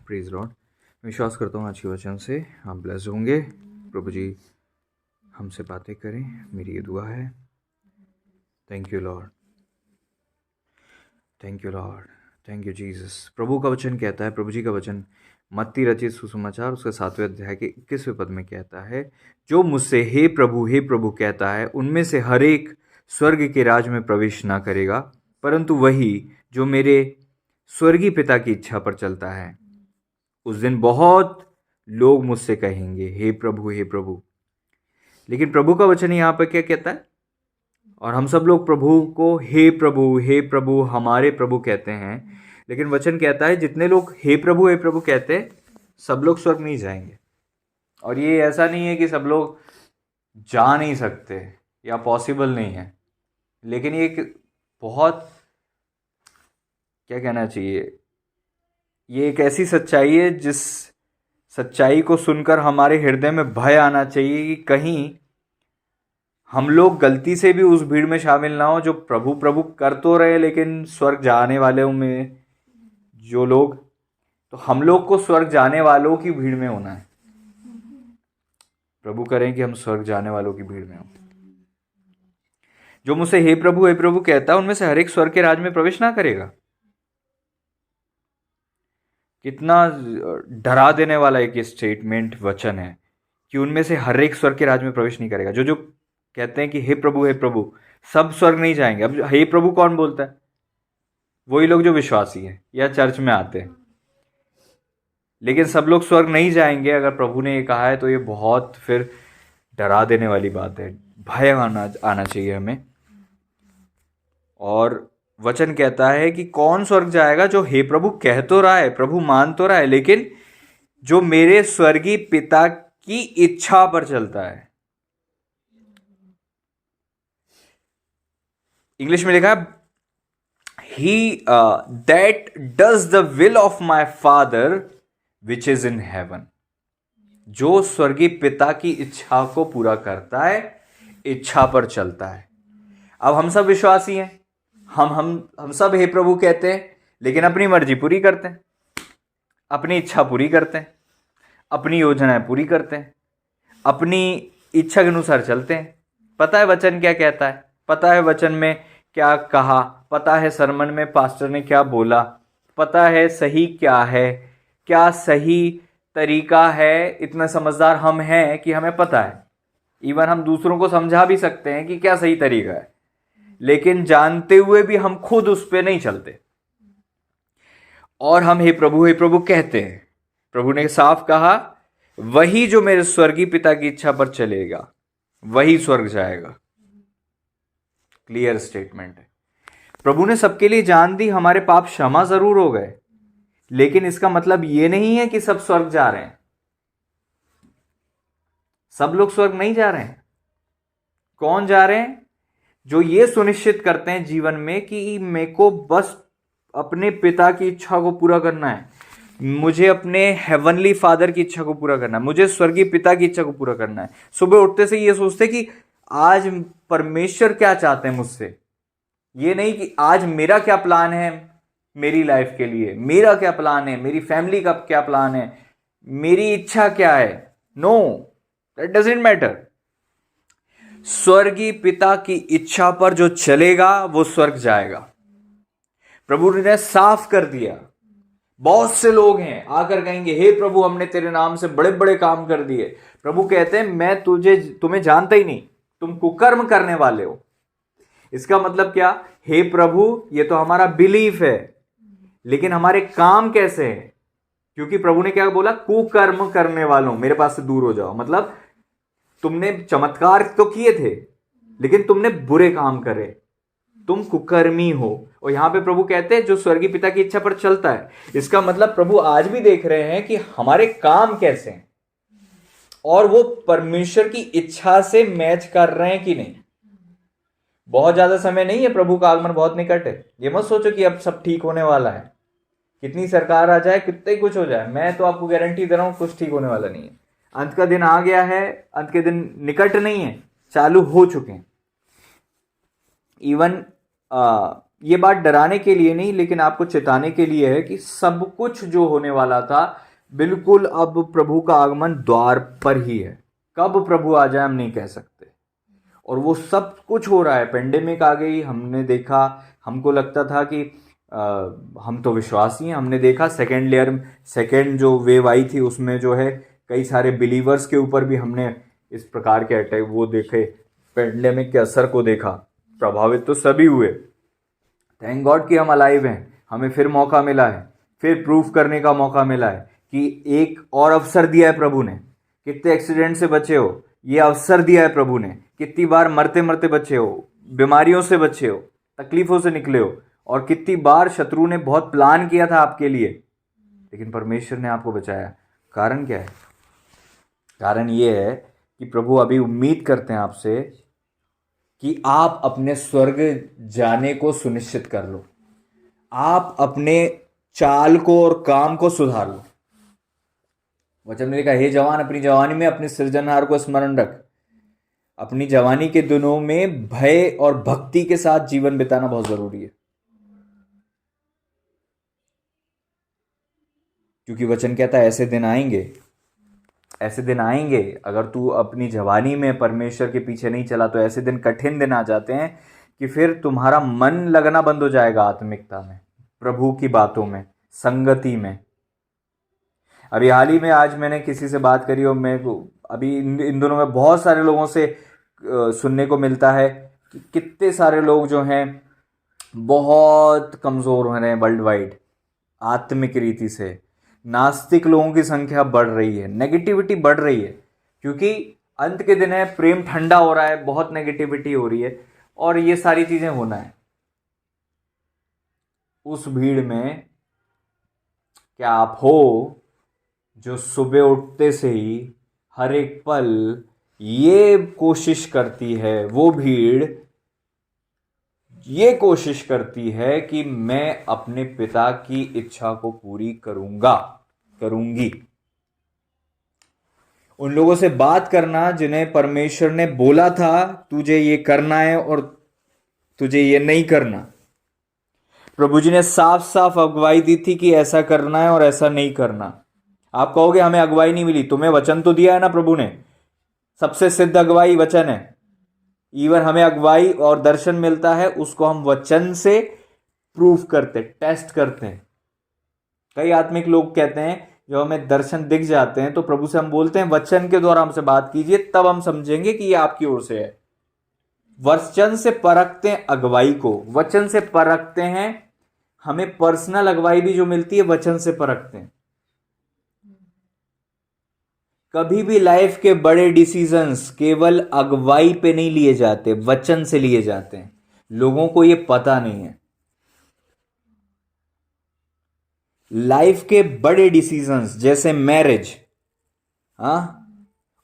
Praise Lord. मैं विश्वास करता हूँ आज के वचन से आप ब्लेस्ड होंगे। प्रभु जी हमसे बातें करें, मेरी ये दुआ है। Thank you Lord, thank you Lord, thank you Jesus. प्रभु का वचन कहता है, प्रभु जी का वचन मत्ती रचित सुसमाचार उसके 7वें अध्याय के 21वें पद में कहता है, जो मुझसे हे प्रभु कहता है, उनमें से हर एक स्वर्ग के राज में प्रवेश ना करेगा, परंतु वही जो मेरे स्वर्गीय पिता की इच्छा पर चलता है। उस दिन बहुत लोग मुझसे कहेंगे, हे प्रभु। लेकिन प्रभु का वचन यहाँ पर क्या कहता है? और हम सब लोग प्रभु को हे प्रभु हमारे प्रभु कहते हैं, लेकिन वचन कहता है जितने लोग हे प्रभु कहते हैं सब लोग स्वर्ग नहीं जाएंगे। और ये ऐसा नहीं है कि सब लोग जा नहीं सकते या पॉसिबल नहीं है, लेकिन ये एक बहुत, क्या कहना चाहिए, ये एक ऐसी सच्चाई है जिस सच्चाई को सुनकर हमारे हृदय में भय आना चाहिए कि कहीं हम लोग गलती से भी उस भीड़ में शामिल ना हो जो प्रभु कर तो रहे लेकिन स्वर्ग जाने वाले में जो लोग, तो हम लोग को स्वर्ग जाने वालों की भीड़ में होना है। प्रभु करें कि हम स्वर्ग जाने वालों की भीड़ में हो। जो मुझसे हे प्रभु कहता है, उनमें से हर एक स्वर्ग के राज में प्रवेश ना करेगा। कितना डरा देने वाला एक स्टेटमेंट वचन है कि उनमें से हर एक स्वर्ग के राज में प्रवेश नहीं करेगा। जो कहते हैं कि हे प्रभु सब स्वर्ग नहीं जाएंगे। अब हे प्रभु कौन बोलता है? वही लोग जो विश्वासी हैं या चर्च में आते हैं। लेकिन सब लोग स्वर्ग नहीं जाएंगे अगर प्रभु ने ये कहा है, तो ये बहुत फिर डरा देने वाली बात है। भय आना चाहिए हमें। और वचन कहता है कि कौन स्वर्ग जाएगा? जो हे प्रभु कह तो रहा है, प्रभु मान तो रहा है, लेकिन जो मेरे स्वर्गीय पिता की इच्छा पर चलता है। इंग्लिश में लिखा है, he that does the will of my father which is in heaven. जो स्वर्गीय पिता की इच्छा को पूरा करता है, इच्छा पर चलता है। अब हम सब विश्वासी हैं, हम सब हे प्रभु कहते हैं, लेकिन अपनी मर्जी पूरी करते हैं, अपनी इच्छा पूरी करते हैं, अपनी योजनाएं पूरी करते हैं, अपनी इच्छा के अनुसार चलते हैं। पता है वचन क्या कहता है, पता है वचन में क्या कहा, पता है सरमन में पास्टर ने क्या बोला, पता है सही क्या है, क्या सही तरीका है। इतना समझदार हम हैं कि हमें पता है। इवन हम दूसरों को समझा भी सकते हैं कि क्या सही तरीका है, लेकिन जानते हुए भी हम खुद उस पर नहीं चलते और हम हे प्रभु कहते हैं। प्रभु ने साफ कहा, वही जो मेरे स्वर्गीय पिता की इच्छा पर चलेगा वही स्वर्ग जाएगा। क्लियर स्टेटमेंट है। प्रभु ने सबके लिए जान दी, हमारे पाप क्षमा जरूर हो गए, लेकिन इसका मतलब यह नहीं है कि सब स्वर्ग जा रहे हैं। सब लोग स्वर्ग नहीं जा रहे हैं। कौन जा रहे हैं? जो ये सुनिश्चित करते हैं जीवन में कि मेरे को बस अपने पिता की इच्छा को पूरा करना है, मुझे अपने हेवनली फादर की इच्छा को पूरा करना है, मुझे स्वर्गीय पिता की इच्छा को पूरा करना है। सुबह उठते से ये सोचते कि आज परमेश्वर क्या चाहते हैं मुझसे। ये नहीं कि आज मेरा क्या प्लान है मेरी लाइफ के लिए, मेरा क्या प्लान है, मेरी फैमिली का क्या प्लान है, मेरी इच्छा क्या है। No, that doesn't matter. स्वर्गीय पिता की इच्छा पर जो चलेगा वो स्वर्ग जाएगा। प्रभु ने साफ कर दिया। बहुत से लोग हैं आकर कहेंगे, हे प्रभु हमने तेरे नाम से बड़े बड़े काम कर दिए। प्रभु कहते हैं, मैं तुम्हें जानता ही नहीं, तुम कुकर्म करने वाले हो। इसका मतलब क्या? हे प्रभु ये तो हमारा बिलीफ है, लेकिन हमारे काम कैसे हैं? क्योंकि प्रभु ने क्या बोला? कुकर्म करने वालों मेरे पास से दूर हो जाओ। मतलब तुमने चमत्कार तो किए थे, लेकिन तुमने बुरे काम करे, तुम कुकर्मी हो। और यहां पे प्रभु कहते हैं जो स्वर्गीय पिता की इच्छा पर चलता है। इसका मतलब प्रभु आज भी देख रहे हैं कि हमारे काम कैसे हैं और वो परमेश्वर की इच्छा से मैच कर रहे हैं कि नहीं। बहुत ज्यादा समय नहीं है, प्रभु का आगमन बहुत निकट है। ये मत सोचो कि अब सब ठीक होने वाला है, कितनी सरकार आ जाए, कितने कुछ हो जाए, मैं तो आपको गारंटी दे रहा हूं कुछ ठीक होने वाला नहीं है। अंत का दिन आ गया है, अंत के दिन निकट नहीं है, चालू हो चुके हैं। इवन ये बात डराने के लिए नहीं, लेकिन आपको चेताने के लिए है कि सब कुछ जो होने वाला था बिल्कुल अब प्रभु का आगमन द्वार पर ही है। कब प्रभु आ जाए हम नहीं कह सकते, और वो सब कुछ हो रहा है। पेंडेमिक आ गई, हमने देखा, हमको लगता था कि हम तो विश्वासी हैं, हमने देखा सेकेंड जो वेव आई थी उसमें जो है कई सारे बिलीवर्स के ऊपर भी हमने इस प्रकार के अटैक वो देखे, पेंडेमिक के असर को देखा। प्रभावित तो सभी हुए। थैंक गॉड कि हम अलाइव हैं, हमें फिर मौका मिला है, फिर प्रूफ करने का मौका मिला है कि एक और अवसर दिया है प्रभु ने। कितने एक्सीडेंट से बचे हो, ये अवसर दिया है प्रभु ने। कितनी बार मरते मरते बचे हो, बीमारियों से बचे हो, तकलीफों से निकले हो, और कितनी बार शत्रु ने बहुत प्लान किया था आपके लिए, लेकिन परमेश्वर ने आपको बचाया। कारण क्या है? कारण ये है कि प्रभु अभी उम्मीद करते हैं आपसे कि आप अपने स्वर्ग जाने को सुनिश्चित कर लो, आप अपने चाल को और काम को सुधार लो। वचन में लिखा, हे जवान अपनी जवानी में अपने सृजनहार को स्मरण रख। अपनी जवानी के दिनों में भय और भक्ति के साथ जीवन बिताना बहुत जरूरी है, क्योंकि वचन कहता है ऐसे दिन आएंगे, ऐसे दिन आएंगे। अगर तू अपनी जवानी में परमेश्वर के पीछे नहीं चला तो ऐसे दिन, कठिन दिन आ जाते हैं कि फिर तुम्हारा मन लगना बंद हो जाएगा आत्मिकता में, प्रभु की बातों में, संगति में। अभी हाल ही में आज मैंने किसी से बात करी, और मैं अभी इन दिनों में बहुत सारे लोगों से सुनने को मिलता है कि कितने सारे लोग जो हैं बहुत कमज़ोर हो रहे हैं वर्ल्ड वाइड, आत्मिक रीति से। नास्तिक लोगों की संख्या बढ़ रही है, नेगेटिविटी बढ़ रही है, क्योंकि अंत के दिन है, प्रेम ठंडा हो रहा है, बहुत नेगेटिविटी हो रही है, और ये सारी चीज़ें होना है। उस भीड़ में क्या आप हो जो सुबह उठते से ही हर एक पल ये कोशिश करती है, वो भीड़ ये कोशिश करती है कि मैं अपने पिता की इच्छा को पूरी करूंगी। उन लोगों से बात करना जिन्हें परमेश्वर ने बोला था तुझे ये करना है और तुझे ये नहीं करना। प्रभु जी ने साफ साफ अगुवाई दी थी कि ऐसा करना है और ऐसा नहीं करना। आप कहोगे हमें अगुवाई नहीं मिली, तुम्हें वचन तो दिया है ना प्रभु ने, सबसे सिद्ध अगुवाई वचन है। इवन हमें अगुवाई और दर्शन मिलता है, उसको हम वचन से प्रूफ करते, टेस्ट करते हैं। कई आत्मिक लोग कहते हैं जब हमें दर्शन दिख जाते हैं तो प्रभु से हम बोलते हैं वचन के द्वारा हमसे बात कीजिए, तब हम समझेंगे कि ये आपकी ओर से है। वचन से परखते हैं अगुवाई को, वचन से परखते हैं। हमें पर्सनल अगुवाई भी जो मिलती है वचन से परखते हैं। कभी भी लाइफ के बड़े डिसीजंस केवल अगुवाई पे नहीं लिए जाते, वचन से लिए जाते हैं। लोगों को ये पता नहीं है। लाइफ के बड़े डिसीजंस जैसे मैरिज,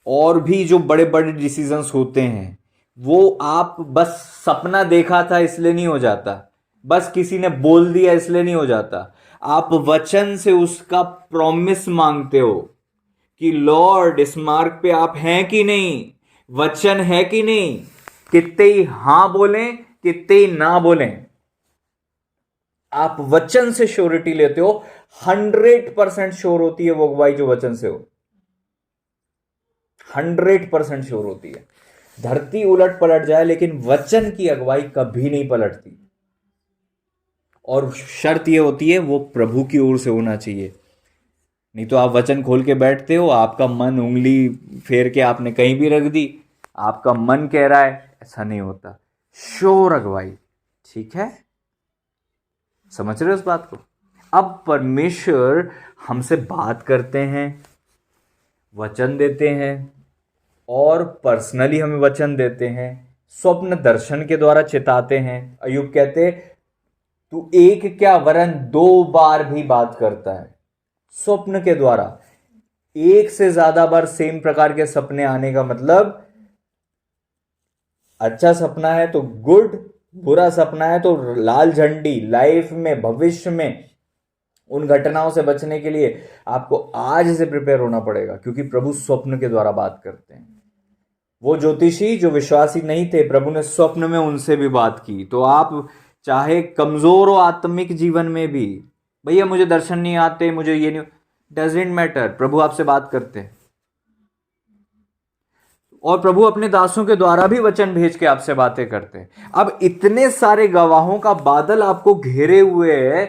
और भी जो बड़े बड़े डिसीजंस होते हैं, वो आप बस सपना देखा था इसलिए नहीं हो जाता, बस किसी ने बोल दिया इसलिए नहीं हो जाता। आप वचन से उसका प्रॉमिस मांगते हो कि लॉर्ड इस मार्ग पे आप हैं कि नहीं, वचन है कि नहीं। कितने ही हां बोलें, कितने ही ना बोलें, आप वचन से श्योरिटी लेते हो। 100% श्योर होती है वो अगुवाई जो वचन से हो, 100% श्योर होती है। धरती उलट पलट जाए लेकिन वचन की अगुवाई कभी नहीं पलटती। और शर्त यह होती है वो प्रभु की ओर से होना चाहिए। नहीं तो आप वचन खोल के बैठते हो, आपका मन उंगली फेर के आपने कहीं भी रख दी, आपका मन कह रहा है, ऐसा नहीं होता। श्योर अगुवाई, ठीक है, समझ रहे हो इस बात को। अब परमेश्वर हमसे बात करते हैं, वचन देते हैं, और पर्सनली हमें वचन देते हैं, स्वप्न दर्शन के द्वारा चिताते हैं। अय्यूब कहते तू एक क्या वरन 2 बार भी बात करता है, स्वप्न के द्वारा। एक से ज्यादा बार सेम प्रकार के सपने आने का मतलब, अच्छा सपना है तो गुड, बुरा सपना है तो लाल झंडी। लाइफ में, भविष्य में उन घटनाओं से बचने के लिए आपको आज से प्रिपेयर होना पड़ेगा, क्योंकि प्रभु स्वप्न के द्वारा बात करते हैं। वो ज्योतिषी जो विश्वासी नहीं थे, प्रभु ने स्वप्न में उनसे भी बात की। तो आप चाहे कमजोर हो आत्मिक जीवन में भी, भैया मुझे दर्शन नहीं आते, मुझे ये नहीं, डजेंट मैटर, प्रभु आपसे बात करते हैं। और प्रभु अपने दासों के द्वारा भी वचन भेज के आपसे बातें करते हैं। अब इतने सारे गवाहों का बादल आपको घेरे हुए है,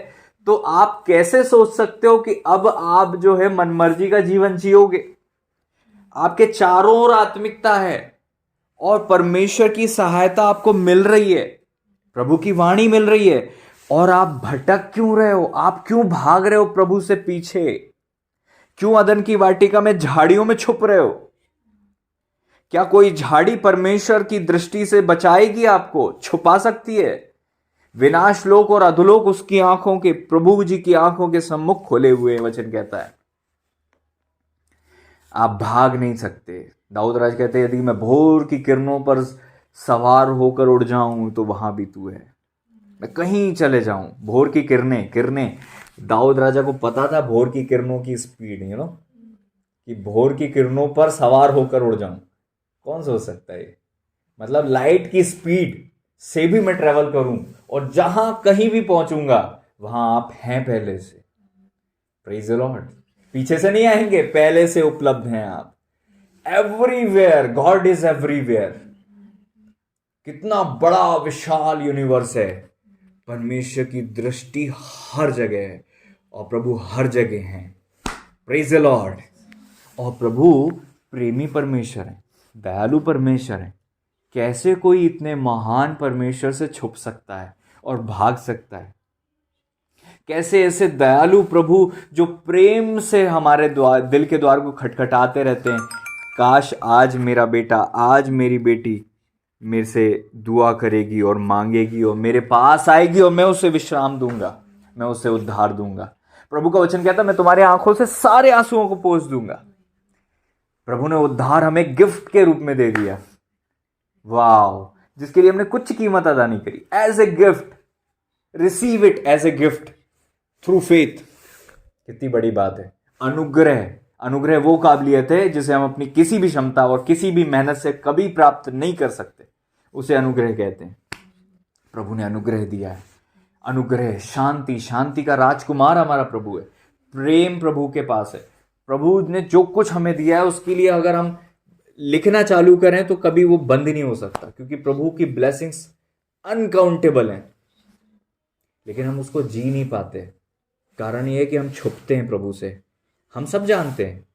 तो आप कैसे सोच सकते हो कि अब आप जो है मनमर्जी का जीवन जियोगे? आपके चारों ओर आत्मिकता है और परमेश्वर की सहायता आपको मिल रही है, प्रभु की वाणी मिल रही है, और आप भटक क्यों रहे हो? आप क्यों भाग रहे हो प्रभु से पीछे? क्यों अदन की वाटिका में झाड़ियों में छुप रहे हो? क्या कोई झाड़ी परमेश्वर की दृष्टि से बचाएगी आपको? छुपा सकती है? विनाश लोक और अधोलोक उसकी आंखों के, प्रभु जी की आंखों के सम्मुख खोले हुए, वचन कहता है। आप भाग नहीं सकते। दाऊद राज कहते हैं, यदि मैं भोर की किरणों पर सवार होकर उड़ जाऊं तो वहां भी तू है। मैं कहीं चले जाऊं, भोर की किरणें किरणें दाऊद राजा को पता था भोर की किरणों की स्पीड, कि भोर की किरणों पर सवार होकर उड़ जाऊं। कौन सोच सकता है? मतलब लाइट की स्पीड से भी मैं ट्रेवल करूं और जहां कहीं भी पहुंचूंगा वहां आप हैं पहले से। Praise the Lord. पीछे से नहीं आएंगे, पहले से उपलब्ध हैं आप। Everywhere, God is everywhere. कितना बड़ा विशाल यूनिवर्स है। परमेश्वर की दृष्टि हर जगह है और प्रभु हर जगह हैं। Praise the Lord. और प्रभु प्रेमी परमेश्वर है, दयालु परमेश्वर है। कैसे कोई इतने महान परमेश्वर से छुप सकता है और भाग सकता है? कैसे ऐसे दयालु प्रभु जो प्रेम से हमारे द्वार, दिल के द्वार को खटखटाते रहते हैं, काश आज मेरा बेटा, आज मेरी बेटी मेरे से दुआ करेगी और मांगेगी और मेरे पास आएगी और मैं उसे विश्राम दूंगा, मैं उसे उद्धार दूंगा। प्रभु का वचन कहता है, मैं तुम्हारी आंखों से सारे आंसुओं को पोंछ दूंगा। प्रभु ने उद्धार हमें गिफ्ट के रूप में दे दिया। वाह, जिसके लिए हमने कुछ कीमत अदा नहीं करी। As a gift, receive it as a gift through faith. कितनी बड़ी बात है। अनुग्रह, अनुग्रह वो काबिलियत है जिसे हम अपनी किसी भी क्षमता और किसी भी मेहनत से कभी प्राप्त नहीं कर सकते, उसे अनुग्रह कहते हैं। प्रभु ने अनुग्रह दिया है। अनुग्रह, शांति, शांति का राजकुमार हमारा प्रभु है। प्रेम प्रभु के पास है। प्रभु ने जो कुछ हमें दिया है उसके लिए अगर हम लिखना चालू करें तो कभी वो बंद ही नहीं हो सकता, क्योंकि प्रभु की ब्लेसिंग्स अनकाउंटेबल हैं, लेकिन हम उसको जी नहीं पाते। कारण ये है कि हम छुपते हैं प्रभु से। हम सब जानते हैं,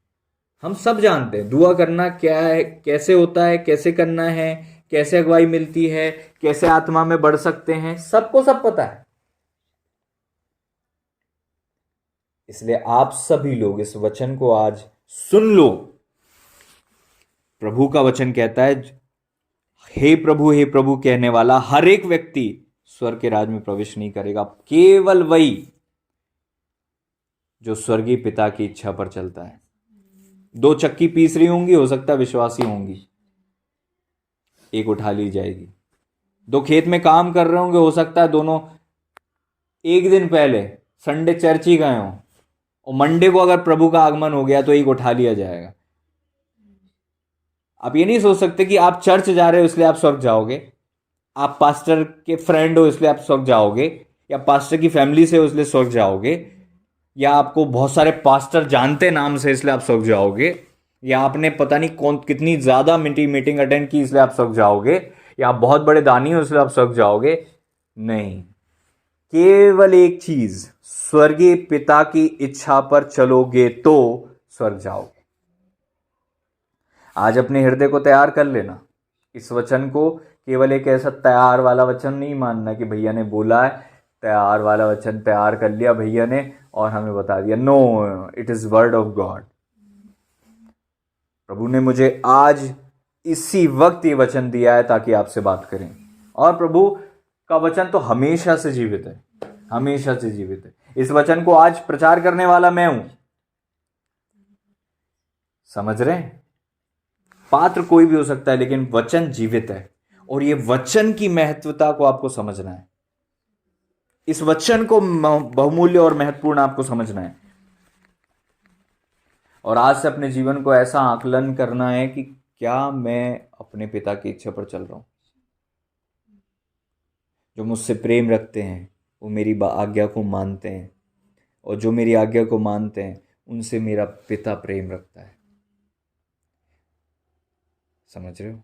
हम सब जानते हैं दुआ करना क्या है, कैसे होता है, कैसे करना है, कैसे अगुवाई मिलती है, कैसे आत्मा में बढ़ सकते हैं, सबको सब पता है। इसलिए आप सभी लोग इस वचन को आज सुन लो। प्रभु का वचन कहता है, हे प्रभु कहने वाला हर एक व्यक्ति स्वर्ग के राज में प्रवेश नहीं करेगा, केवल वही जो स्वर्गीय पिता की इच्छा पर चलता है। दो चक्की पीस रही होंगी, हो सकता है विश्वासी होंगी, एक उठा ली जाएगी। दो खेत में काम कर रहे होंगे, हो सकता है दोनों एक दिन पहले संडे चर्च ही गए हों, और मंडे को अगर प्रभु का आगमन हो गया तो एक उठा लिया जाएगा। आप ये नहीं सोच सकते कि आप चर्च जा रहे हो इसलिए आप स्वर्ग जाओगे, आप पास्टर के फ्रेंड हो इसलिए आप स्वर्ग जाओगे, या पास्टर की फैमिली से हो इसलिए स्वर्ग जाओगे, या आपको बहुत सारे पास्टर जानते नाम से इसलिए आप स्वर्ग जाओगे, या आपने पता नहीं कौन कितनी ज्यादा मीटिंग अटेंड की इसलिए आप स्वर्ग जाओगे, या आप बहुत बड़े दानी हो इसलिए आप स्वर्ग जाओगे। नहीं, केवल एक चीज, स्वर्गीय पिता की इच्छा पर चलोगे तो स्वर्ग जाओगे। आज अपने हृदय को तैयार कर लेना। इस वचन को केवल एक ऐसा तैयार वाला वचन नहीं मानना कि भैया ने बोला है, तैयार वाला वचन तैयार कर लिया भैया ने और हमें बता दिया। No, it is word of God. प्रभु ने मुझे आज इसी वक्त ये वचन दिया है ताकि आपसे बात करें, और प्रभु का वचन तो हमेशा से जीवित है, हमेशा से जीवित है। इस वचन को आज प्रचार करने वाला मैं हूं, समझ रहे हैं? पात्र कोई भी हो सकता है, लेकिन वचन जीवित है, और ये वचन की महत्वता को आपको समझना है। इस वचन को बहुमूल्य और महत्वपूर्ण आपको समझना है, और आज से अपने जीवन को ऐसा आकलन करना है कि क्या मैं अपने पिता की इच्छा पर चल रहा हूं। जो मुझसे प्रेम रखते हैं वो मेरी आज्ञा को मानते हैं, और जो मेरी आज्ञा को मानते हैं उनसे मेरा पिता प्रेम रखता है। समझ रहे हो?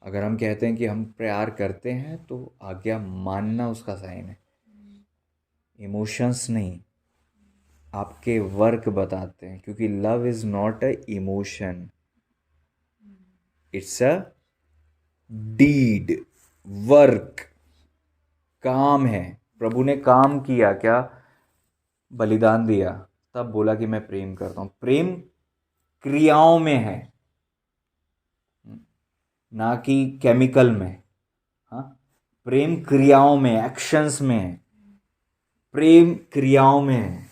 अगर हम कहते हैं कि हम प्यार करते हैं तो आज्ञा मानना उसका साइन है, इमोशंस नहीं, आपके वर्क बताते हैं, क्योंकि love is not a emotion, it's a deed, work, काम है। प्रभु ने काम किया, क्या? बलिदान दिया, तब बोला कि मैं प्रेम करता हूं। प्रेम क्रियाओं में है, ना कि केमिकल में। हाँ, प्रेम क्रियाओं में, एक्शंस में है, प्रेम क्रियाओं में है।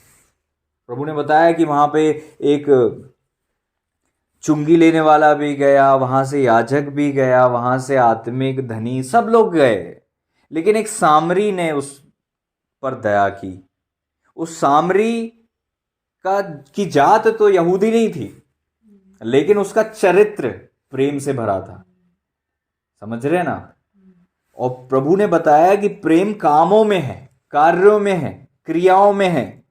प्रभु ने बताया कि वहां पे एक चुंगी लेने वाला भी गया, वहां से याजक भी गया, वहां से आत्मिक धनी, सब लोग गए, लेकिन एक सामरी ने उस पर दया की। उस सामरी का की जात तो यहूदी नहीं थी, लेकिन उसका चरित्र प्रेम से भरा था। समझ रहे ना? और प्रभु ने बताया कि प्रेम कामों में है, कार्यों में है, क्रियाओं में है।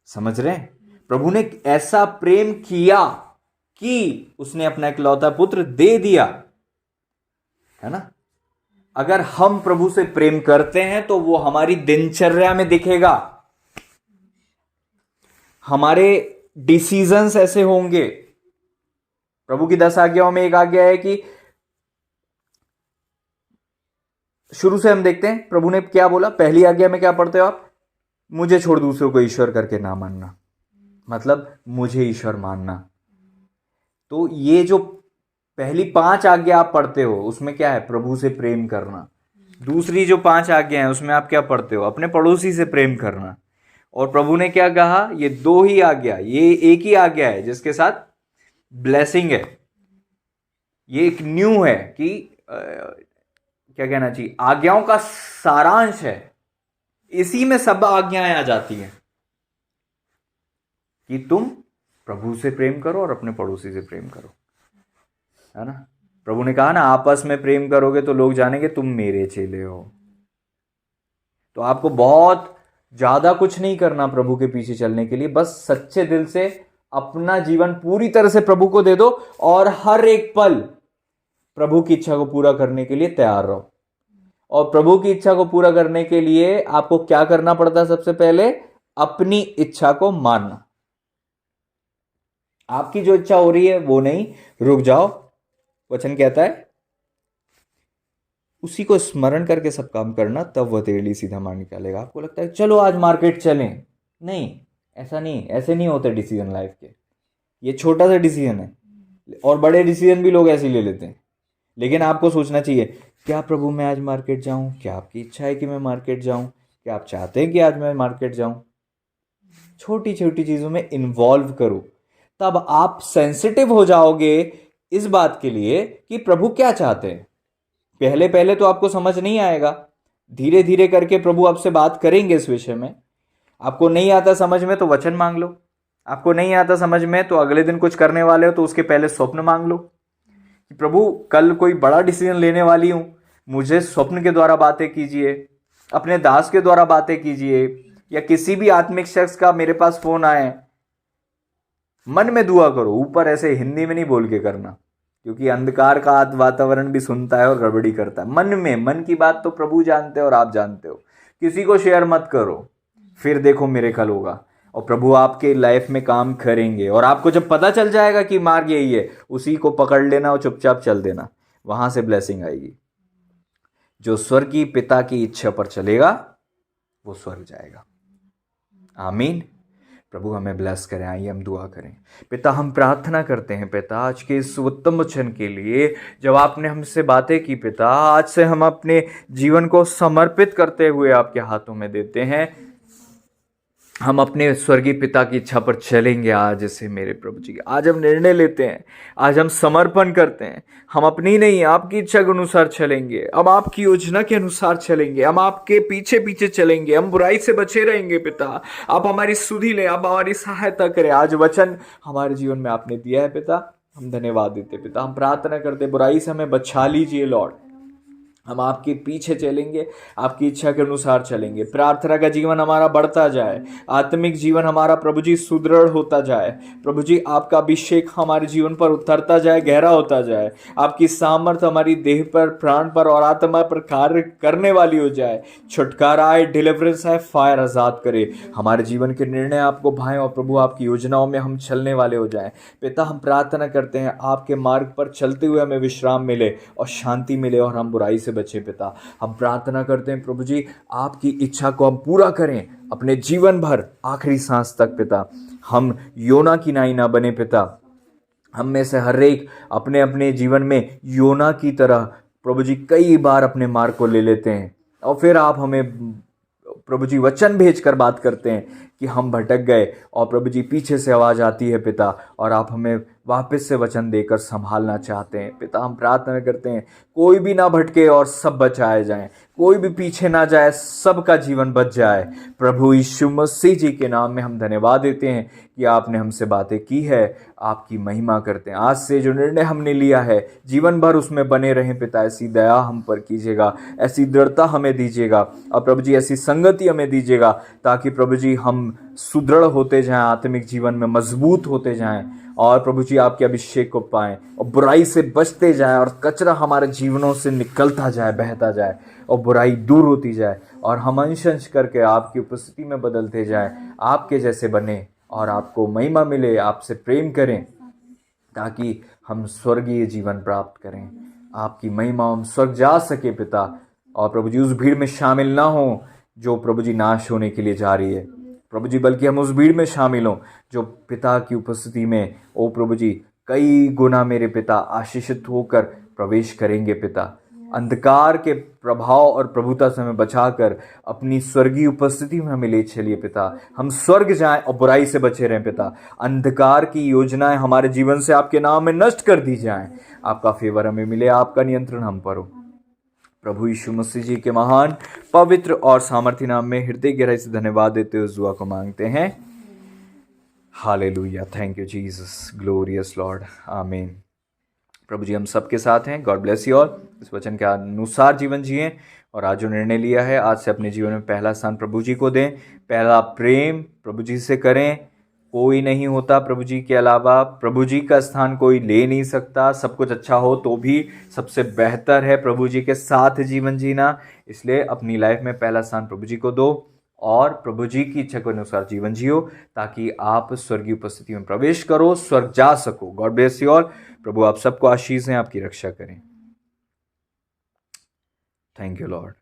समझ रहे हैं? प्रभु ने ऐसा प्रेम किया कि उसने अपना इकलौता पुत्र दे दिया, है ना? अगर हम प्रभु से प्रेम करते हैं तो वो हमारी दिनचर्या में दिखेगा, हमारे डिसीजंस ऐसे होंगे। प्रभु की 10 आज्ञाओं में एक आज्ञा है कि शुरू से हम देखते हैं प्रभु ने क्या बोला। पहली आज्ञा में क्या पढ़ते हो आप? मुझे छोड़ दूसरों को ईश्वर करके ना मानना, मतलब मुझे ईश्वर मानना। तो ये जो पहली 5 आज्ञा आप पढ़ते हो उसमें क्या है? प्रभु से प्रेम करना। दूसरी जो 5 आज्ञा है उसमें आप क्या पढ़ते हो? अपने पड़ोसी से प्रेम करना। और प्रभु ने क्या कहा? ये 2 ही आज्ञा, ये एक ही आज्ञा है जिसके साथ ब्लेसिंग है। ये एक न्यू है कि क्या कहना चाहिए, आज्ञाओं का सारांश है। इसी में सब आज्ञाएं आ जाती हैं कि तुम प्रभु से प्रेम करो और अपने पड़ोसी से प्रेम करो, है ना? प्रभु ने कहा ना, आपस में प्रेम करोगे तो लोग जानेंगे तुम मेरे चेले हो। तो आपको बहुत ज्यादा कुछ नहीं करना प्रभु के पीछे चलने के लिए, बस सच्चे दिल से अपना जीवन पूरी तरह से प्रभु को दे दो और हर एक पल प्रभु की इच्छा को पूरा करने के लिए तैयार रहो। और प्रभु की इच्छा को पूरा करने के लिए आपको क्या करना पड़ता है? सबसे पहले अपनी इच्छा को मानना। आपकी जो इच्छा हो रही है वो नहीं, रुक जाओ। वचन कहता है उसी को स्मरण करके सब काम करना, तब वह तेरे लिए सीधा मार्ग निकालेगा। आपको लगता है चलो आज मार्केट चलें, नहीं, ऐसा नहीं, ऐसे नहीं होते डिसीजन लाइफ के। ये छोटा सा डिसीजन है, और बड़े डिसीजन भी लोग ऐसे ले लेते हैं। लेकिन आपको सोचना चाहिए, क्या प्रभु मैं आज मार्केट जाऊं? क्या आपकी इच्छा है कि मैं मार्केट जाऊं? क्या आप चाहते हैं कि आज मैं मार्केट जाऊं? छोटी छोटी चीजों में इन्वॉल्व करो, तब आप सेंसिटिव हो जाओगे इस बात के लिए कि प्रभु क्या चाहते हैं। पहले पहले तो आपको समझ नहीं आएगा, धीरे धीरे करके प्रभु आपसे बात करेंगे इस विषय में। आपको नहीं आता समझ में तो वचन मांग लो, आपको नहीं आता समझ में तो अगले दिन कुछ करने वाले हो तो उसके पहले स्वप्न मांग लो कि प्रभु कल कोई बड़ा डिसीजन लेने वाली हूं, मुझे स्वप्न के द्वारा बातें कीजिए, अपने दास के द्वारा बातें कीजिए, या किसी भी आत्मिक शख्स का मेरे पास फोन आए, मन में दुआ करो। ऊपर ऐसे हिंदी में नहीं बोल के करना, क्योंकि अंधकार का वातावरण भी सुनता है और गड़बड़ी करता है। मन में, मन की बात तो प्रभु जानते हो और आप जानते हो। किसी को शेयर मत करो, फिर देखो मिरेकल होगा और प्रभु आपके लाइफ में काम करेंगे। और आपको जब पता चल जाएगा कि मार्ग यही है, उसी को पकड़ लेना और चुपचाप चल देना, वहां से ब्लेसिंग आएगी। जो स्वर्गीय पिता की इच्छा पर चलेगा वो स्वर्ग जाएगा। आमीन। प्रभु हमें ब्लेस करें। आइए हम दुआ करें। पिता, हम प्रार्थना करते हैं पिता आज के इस उत्तम वचन के लिए, जब आपने हमसे बातें की पिता, आज से हम अपने जीवन को समर्पित करते हुए आपके हाथों में देते हैं। हम अपने स्वर्गीय पिता की इच्छा पर चलेंगे आज से मेरे प्रभु जी। आज हम निर्णय लेते हैं, आज हम समर्पण करते हैं। हम अपनी नहीं, आपकी इच्छा के अनुसार चलेंगे, हम आपकी योजना के अनुसार चलेंगे, हम आपके पीछे पीछे चलेंगे, हम बुराई से बचे रहेंगे पिता। आप हमारी सुधि लें, आप हमारी सहायता करें। आज वचन हमारे जीवन में आपने दिया है पिता, हम धन्यवाद देते पिता। हम प्रार्थना करते बुराई से हमें बचा लीजिए लॉर्ड, हम आपके पीछे चलेंगे, आपकी इच्छा के अनुसार चलेंगे। प्रार्थना का जीवन हमारा बढ़ता जाए, आत्मिक जीवन हमारा प्रभु जी सुदृढ़ होता जाए। प्रभु जी आपका अभिषेक हमारे जीवन पर उतरता जाए, गहरा होता जाए। आपकी सामर्थ हमारी देह पर, प्राण पर और आत्मा पर कार्य करने वाली हो जाए। छुटकारा आए, डिलीवरेंस आए, फायर आजाद करे। हमारे जीवन के निर्णय आपको भाएं और प्रभु आपकी योजनाओं में हम चलने वाले हो जाएं। पिता हम प्रार्थना करते हैं आपके मार्ग पर चलते हुए हमें विश्राम मिले और शांति मिले और हम बुराई से बचे। पिता हम प्रार्थना करते हैं प्रभु जी आपकी इच्छा को हम पूरा करें अपने जीवन भर, आखिरी सांस तक। पिता हम योना की नाई ना बने। पिता हम में से हर एक अपने अपने जीवन में योना की तरह प्रभु जी कई बार अपने मार्ग को ले लेते हैं और फिर आप हमें प्रभु जी वचन भेजकर बात करते हैं कि हम भटक गए और प्रभु जी पीछे से आवाज़ आती है पिता, और आप हमें वापस से वचन देकर संभालना चाहते हैं। पिता हम प्रार्थना करते हैं कोई भी ना भटके और सब बचाए जाएं, कोई भी पीछे ना जाए, सबका जीवन बच जाए। प्रभु यीशु मसीह जी के नाम में हम धन्यवाद देते हैं कि आपने हमसे बातें की है, आपकी महिमा करते हैं। आज से जो निर्णय हमने लिया है जीवन भर उसमें बने रहें। पिता ऐसी दया हम पर कीजिएगा, ऐसी दृढ़ता हमें दीजिएगा और प्रभु जी ऐसी संगति हमें दीजिएगा ताकि प्रभु जी हम सुदृढ़ होते जाएं, आत्मिक जीवन में मजबूत होते जाएं और प्रभु जी आपके अभिषेक को पाएं और बुराई से बचते जाएं और कचरा हमारे जीवनों से निकलता जाए, बहता जाए और बुराई दूर होती जाए और हम अंश अंश करके आपकी उपस्थिति में बदलते जाएं, आपके जैसे बने और आपको महिमा मिले, आपसे प्रेम करें ताकि हम स्वर्गीय जीवन प्राप्त करें। आपकी महिमा हम स्वर्ग जा सके पिता, और प्रभु जी उस भीड़ में शामिल ना हो जो प्रभु जी नाश होने के लिए जा रही है प्रभु जी, बल्कि हम उस भीड़ में शामिल हों जो पिता की उपस्थिति में ओ प्रभु जी कई गुना मेरे पिता आशीषित होकर प्रवेश करेंगे। पिता अंधकार के प्रभाव और प्रभुता से हमें बचाकर अपनी स्वर्गीय उपस्थिति में हमें ले चलिए पिता। हम स्वर्ग जाएं और बुराई से बचे रहें पिता। अंधकार की योजनाएं हमारे जीवन से आपके नाम में नष्ट कर दी जाएं। आपका फेवर हमें मिले, आपका नियंत्रण हम पर हो। प्रभु यीशु मसीह जी के महान पवित्र और सामर्थी नाम में हृदय गहराई से धन्यवाद देते हुए दुआ को मांगते हैं। Hallelujah, thank you Jesus, glorious Lord, आमीन। प्रभु जी हम सबके साथ हैं। God bless you all. इस वचन के अनुसार जीवन जिएं और आज जो निर्णय लिया है आज से अपने जीवन में पहला स्थान प्रभु जी को दें। पहला प्रेम प्रभु जी से करें। कोई नहीं होता प्रभु जी के अलावा, प्रभु जी का स्थान कोई ले नहीं सकता। सब कुछ अच्छा हो तो भी सबसे बेहतर है प्रभु जी के साथ जीवन जीना। इसलिए अपनी लाइफ में पहला स्थान प्रभु जी को दो और प्रभु जी की इच्छा के अनुसार जीवन जियो ताकि आप स्वर्गीय उपस्थिति में प्रवेश करो, स्वर्ग जा सको। God bless you all. प्रभु आप सबको आशीष हैं, आपकी रक्षा करें। Thank you Lord.